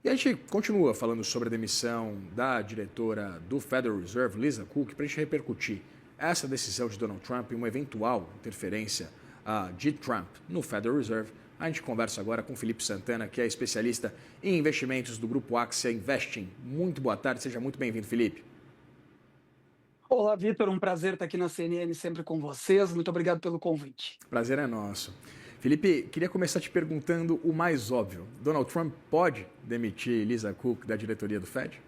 E a gente continua falando sobre a demissão da diretora do Federal Reserve, Lisa Cook, para a gente repercutir essa decisão de Donald Trump e uma eventual interferência de Trump no Federal Reserve. A gente conversa agora com Felipe Santana, que é especialista em investimentos do Grupo Axia Investing. Muito boa tarde, seja muito bem-vindo, Felipe. Olá, Vitor, um prazer estar aqui na CNN sempre com vocês. Muito obrigado pelo convite. Prazer é nosso. Felipe, queria começar te perguntando o mais óbvio. Donald Trump pode demitir Lisa Cook da diretoria do Fed?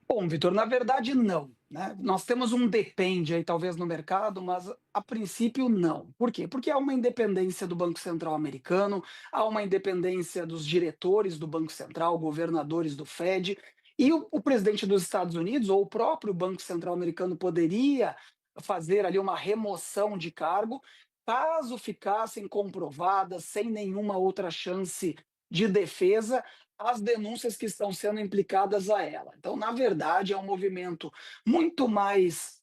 Bom, Vitor, na verdade, não, né? Nós temos um depende aí, talvez, no mercado, mas a princípio não. Por quê? Porque há uma independência do Banco Central americano, há uma independência dos diretores do Banco Central, governadores do Fed, e o presidente dos Estados Unidos, ou o próprio Banco Central americano, poderia fazer ali uma remoção de cargo, caso ficassem comprovadas, sem nenhuma outra chance de defesa, as denúncias que estão sendo implicadas a ela. Então, na verdade, é um movimento muito mais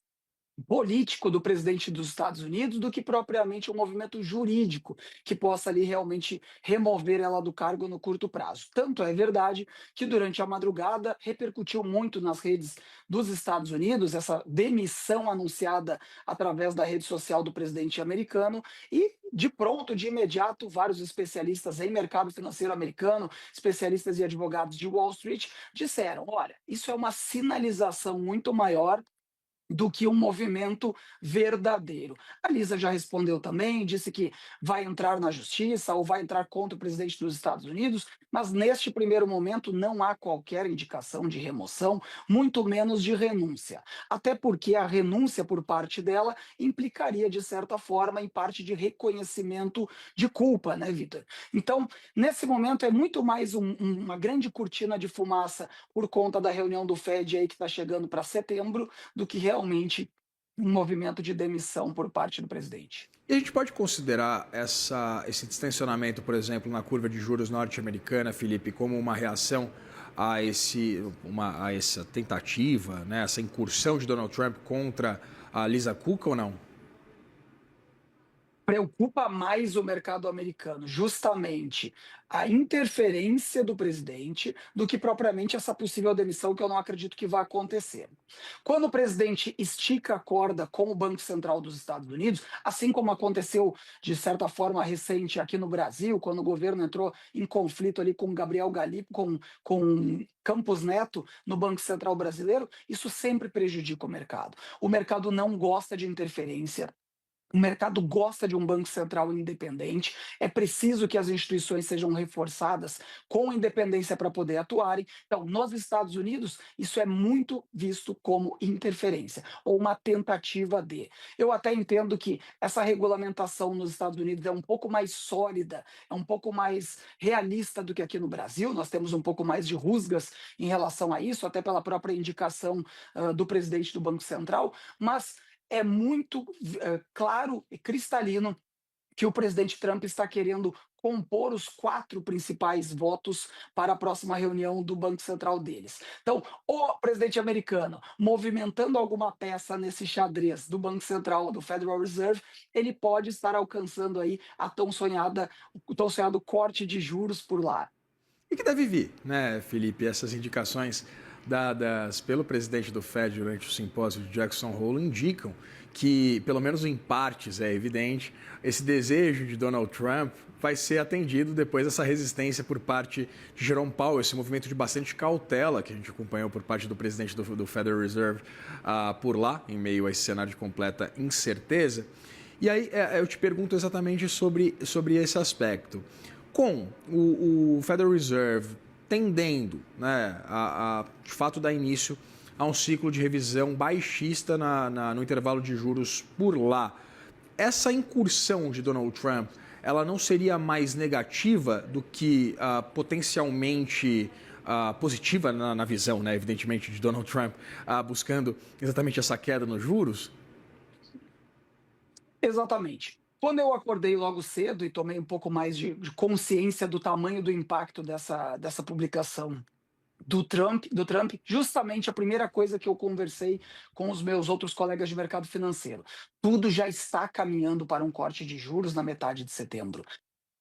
político do presidente dos Estados Unidos do que propriamente um movimento jurídico que possa ali realmente remover ela do cargo no curto prazo. Tanto é verdade que durante a madrugada repercutiu muito nas redes dos Estados Unidos essa demissão anunciada através da rede social do presidente americano e de pronto, de imediato, vários especialistas em mercado financeiro americano, especialistas e advogados de Wall Street, disseram: olha, isso é uma sinalização muito maior do que um movimento verdadeiro. A Lisa já respondeu também, disse que vai entrar na justiça ou vai entrar contra o presidente dos Estados Unidos, mas neste primeiro momento não há qualquer indicação de remoção, muito menos de renúncia. Até porque a renúncia por parte dela implicaria, de certa forma, em parte de reconhecimento de culpa, né, Vitor? Então, nesse momento, é muito mais uma grande cortina de fumaça por conta da reunião do Fed aí que está chegando para setembro do que realmente um movimento de demissão por parte do presidente. E a gente pode considerar esse distensionamento, por exemplo, na curva de juros norte-americana, Felipe, como uma reação a essa tentativa, né, essa incursão de Donald Trump contra a Lisa Cook ou não? Preocupa mais o mercado americano, justamente a interferência do presidente, do que propriamente essa possível demissão, que eu não acredito que vai acontecer. Quando o presidente estica a corda com o Banco Central dos Estados Unidos, assim como aconteceu de certa forma recente aqui no Brasil, quando o governo entrou em conflito ali com Gabriel Galípolo, com Campos Neto no Banco Central brasileiro, isso sempre prejudica o mercado. O mercado não gosta de interferência. O mercado gosta de um banco central independente, é preciso que as instituições sejam reforçadas com independência para poder atuarem. Então, nos Estados Unidos, isso é muito visto como interferência, ou uma tentativa de. Eu até entendo que essa regulamentação nos Estados Unidos é um pouco mais sólida, é um pouco mais realista do que aqui no Brasil. Nós temos um pouco mais de rusgas em relação a isso, até pela própria indicação do presidente do Banco Central, mas é muito claro e cristalino que o presidente Trump está querendo compor os 4 principais votos para a próxima reunião do Banco Central deles. Então, o presidente americano movimentando alguma peça nesse xadrez do Banco Central, do Federal Reserve, ele pode estar alcançando aí o tão sonhado corte de juros por lá. E que deve vir, né, Felipe, essas indicações dadas pelo presidente do Fed durante o simpósio de Jackson Hole indicam que, pelo menos em partes, é evidente, esse desejo de Donald Trump vai ser atendido depois dessa resistência por parte de Jerome Powell, esse movimento de bastante cautela que a gente acompanhou por parte do presidente do Federal Reserve por lá, em meio a esse cenário de completa incerteza. E aí eu te pergunto exatamente sobre esse aspecto. Com o Federal Reserve tendendo, né, de fato dar início a um ciclo de revisão baixista no intervalo de juros por lá, essa incursão de Donald Trump, ela não seria mais negativa do que potencialmente positiva na visão, né, evidentemente, de Donald Trump, buscando exatamente essa queda nos juros? Exatamente. Quando eu acordei logo cedo e tomei um pouco mais de consciência do tamanho do impacto dessa publicação do Trump, justamente a primeira coisa que eu conversei com os meus outros colegas de mercado financeiro. Tudo já está caminhando para um corte de juros na metade de setembro.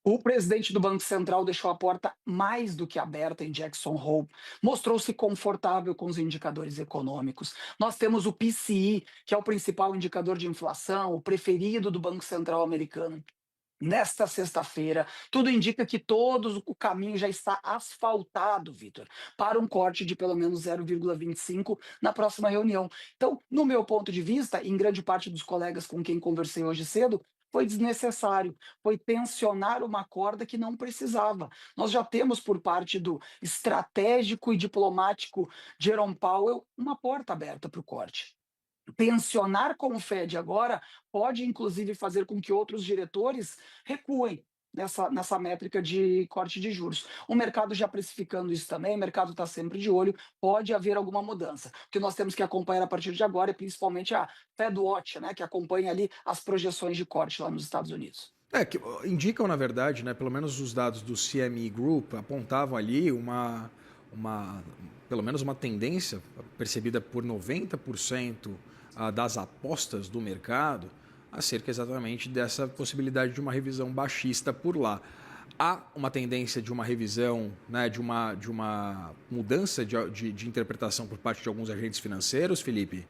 O presidente do Banco Central deixou a porta mais do que aberta em Jackson Hole, mostrou-se confortável com os indicadores econômicos. Nós temos o PCI, que é o principal indicador de inflação, o preferido do Banco Central americano. Nesta sexta-feira, tudo indica que todo o caminho já está asfaltado, Vitor, para um corte de pelo menos 0,25 na próxima reunião. Então, no meu ponto de vista, e em grande parte dos colegas com quem conversei hoje cedo, foi desnecessário, foi tensionar uma corda que não precisava. Nós já temos por parte do estratégico e diplomático Jerome Powell uma porta aberta para o corte. Tensionar com o Fed agora pode, inclusive, fazer com que outros diretores recuem nessa métrica de corte de juros. O mercado já precificando isso também, o mercado está sempre de olho, pode haver alguma mudança. O que nós temos que acompanhar a partir de agora é principalmente a Fed Watch, né, que acompanha ali as projeções de corte lá nos Estados Unidos. Que indicam, na verdade, né, pelo menos os dados do CME Group apontavam ali uma, pelo menos uma tendência percebida por 90% das apostas do mercado acerca exatamente dessa possibilidade de uma revisão baixista por lá. Há uma tendência de uma revisão, né, de uma mudança de interpretação por parte de alguns agentes financeiros, Felipe?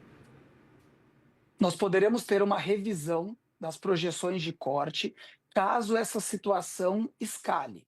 Nós poderemos ter uma revisão das projeções de corte caso essa situação escale.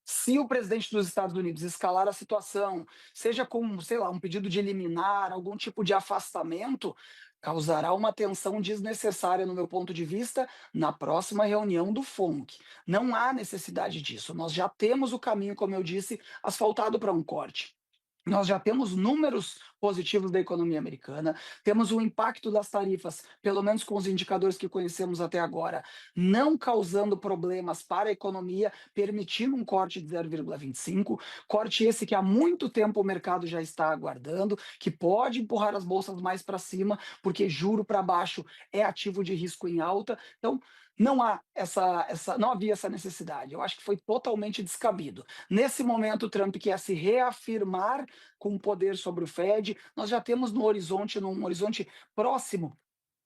Se o presidente dos Estados Unidos escalar a situação, seja com, sei lá, um pedido de liminar, algum tipo de afastamento, causará uma tensão desnecessária, no meu ponto de vista, na próxima reunião do FONC. Não há necessidade disso. Nós já temos o caminho, como eu disse, asfaltado para um corte. Nós já temos números positivos da economia americana, temos o impacto das tarifas, pelo menos com os indicadores que conhecemos até agora, não causando problemas para a economia, permitindo um corte de 0,25, corte esse que há muito tempo o mercado já está aguardando, que pode empurrar as bolsas mais para cima, porque juro para baixo é ativo de risco em alta. Então, não havia essa necessidade. Eu acho que foi totalmente descabido. Nesse momento, o Trump quer se reafirmar com o poder sobre o Fed. Nós já temos no horizonte, num horizonte próximo,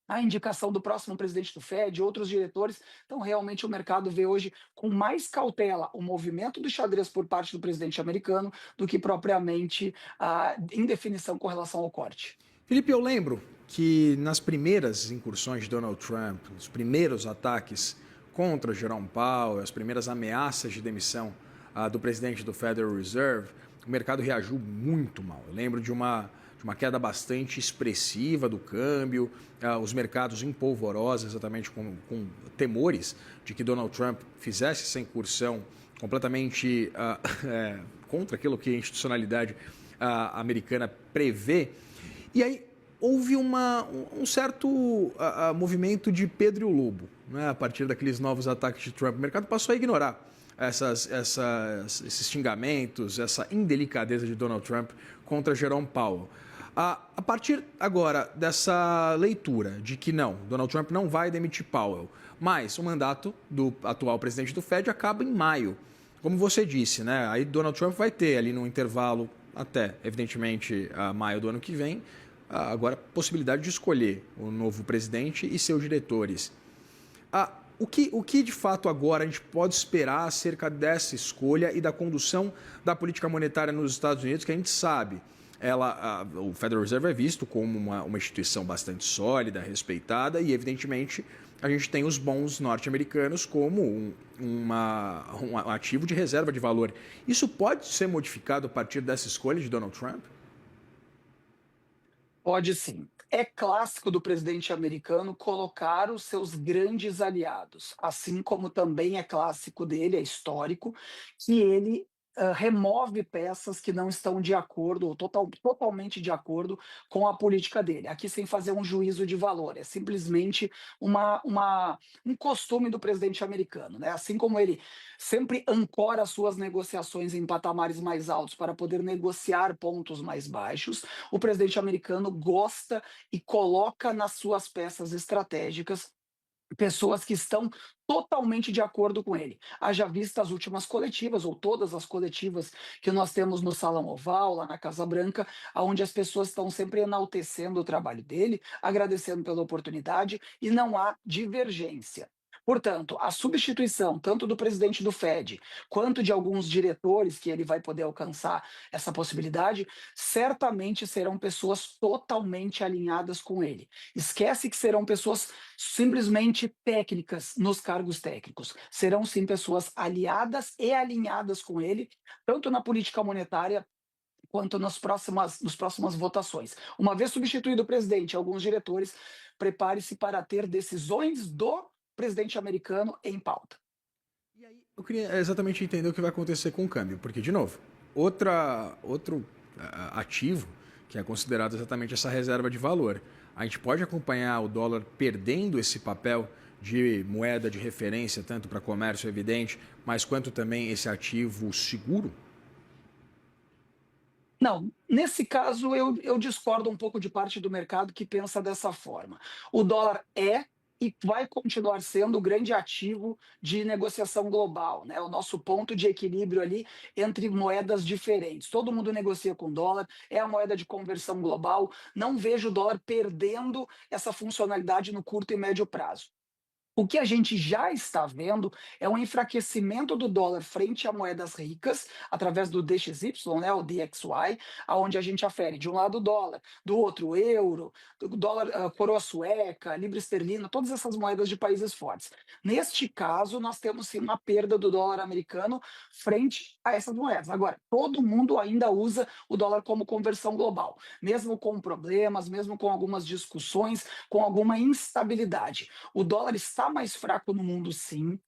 a indicação do próximo presidente do Fed, outros diretores. Então, realmente, o mercado vê hoje com mais cautela o movimento do xadrez por parte do presidente americano do que propriamente a indefinição com relação ao corte. Felipe, eu lembro que nas primeiras incursões de Donald Trump, os primeiros ataques contra Jerome Powell, as primeiras ameaças de demissão do presidente do Federal Reserve, o mercado reagiu muito mal. Eu lembro de uma queda bastante expressiva do câmbio, os mercados em polvorosa, exatamente com temores de que Donald Trump fizesse essa incursão completamente contra aquilo que a institucionalidade americana prevê. E aí houve um certo movimento de Pedro e o Lobo, né, a partir daqueles novos ataques de Trump. O mercado passou a ignorar esses xingamentos, essa indelicadeza de Donald Trump contra Jerome Powell. A partir agora dessa leitura de que não, Donald Trump não vai demitir Powell, mas o mandato do atual presidente do Fed acaba em maio. Como você disse, né, aí Donald Trump vai ter ali no intervalo até, evidentemente, maio do ano que vem, agora possibilidade de escolher o novo presidente e seus diretores. O que de fato agora a gente pode esperar acerca dessa escolha e da condução da política monetária nos Estados Unidos, que a gente sabe, o Federal Reserve é visto como uma instituição bastante sólida, respeitada, e evidentemente a gente tem os bons norte-americanos como um ativo de reserva de valor. Isso pode ser modificado a partir dessa escolha de Donald Trump? Pode sim. É clássico do presidente americano colocar os seus grandes aliados, assim como também é clássico dele, é histórico, que ele remove peças que não estão de acordo, ou totalmente de acordo com a política dele. Aqui sem fazer um juízo de valor, é simplesmente um costume do presidente americano, né? Assim como ele sempre ancora suas negociações em patamares mais altos para poder negociar pontos mais baixos, o presidente americano gosta e coloca nas suas peças estratégicas pessoas que estão totalmente de acordo com ele. Haja vista as últimas coletivas, ou todas as coletivas que nós temos no Salão Oval, lá na Casa Branca, onde as pessoas estão sempre enaltecendo o trabalho dele, agradecendo pela oportunidade, e não há divergência. Portanto, a substituição tanto do presidente do Fed quanto de alguns diretores que ele vai poder alcançar essa possibilidade, certamente serão pessoas totalmente alinhadas com ele. Esquece que serão pessoas simplesmente técnicas nos cargos técnicos. Serão sim pessoas aliadas e alinhadas com ele, tanto na política monetária quanto nas próximas votações. Uma vez substituído o presidente e alguns diretores, prepare-se para ter decisões do presidente americano em pauta. E aí, eu queria exatamente entender o que vai acontecer com o câmbio, porque, de novo, outro ativo que é considerado exatamente essa reserva de valor. A gente pode acompanhar o dólar perdendo esse papel de moeda de referência, tanto para comércio evidente, mas quanto também esse ativo seguro? Não, nesse caso eu discordo um pouco de parte do mercado que pensa dessa forma. O dólar é e vai continuar sendo o grande ativo de negociação global, né? O nosso ponto de equilíbrio ali entre moedas diferentes. Todo mundo negocia com dólar, é a moeda de conversão global. Não vejo o dólar perdendo essa funcionalidade no curto e médio prazo. O que a gente já está vendo é um enfraquecimento do dólar frente a moedas ricas, através do DXY, né, o DXY, aonde a gente afere de um lado o dólar, do outro o euro, do dólar, coroa sueca, libra esterlina, todas essas moedas de países fortes. Neste caso, nós temos sim uma perda do dólar americano frente a essas moedas. Agora, todo mundo ainda usa o dólar como conversão global, mesmo com problemas, mesmo com algumas discussões, com alguma instabilidade. O dólar está mais fraco no mundo, sim.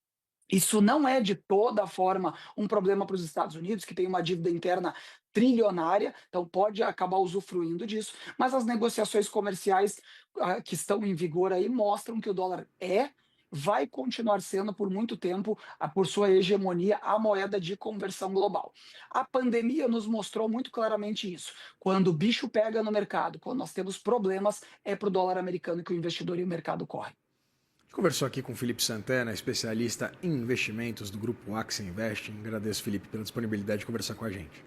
Isso não é de toda forma um problema para os Estados Unidos, que tem uma dívida interna trilionária, então pode acabar usufruindo disso, mas as negociações comerciais que estão em vigor aí mostram que o dólar vai continuar sendo por muito tempo, por sua hegemonia, a moeda de conversão global. A pandemia nos mostrou muito claramente isso. Quando o bicho pega no mercado, quando nós temos problemas, é para o dólar americano que o investidor e o mercado correm. Conversou aqui com o Felipe Santana, especialista em investimentos do grupo Axia Invest. Agradeço, Felipe, pela disponibilidade de conversar com a gente.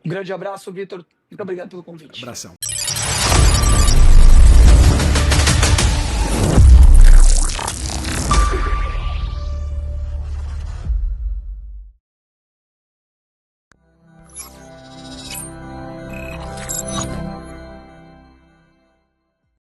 Um grande abraço, Vitor. Muito obrigado pelo convite. Abração.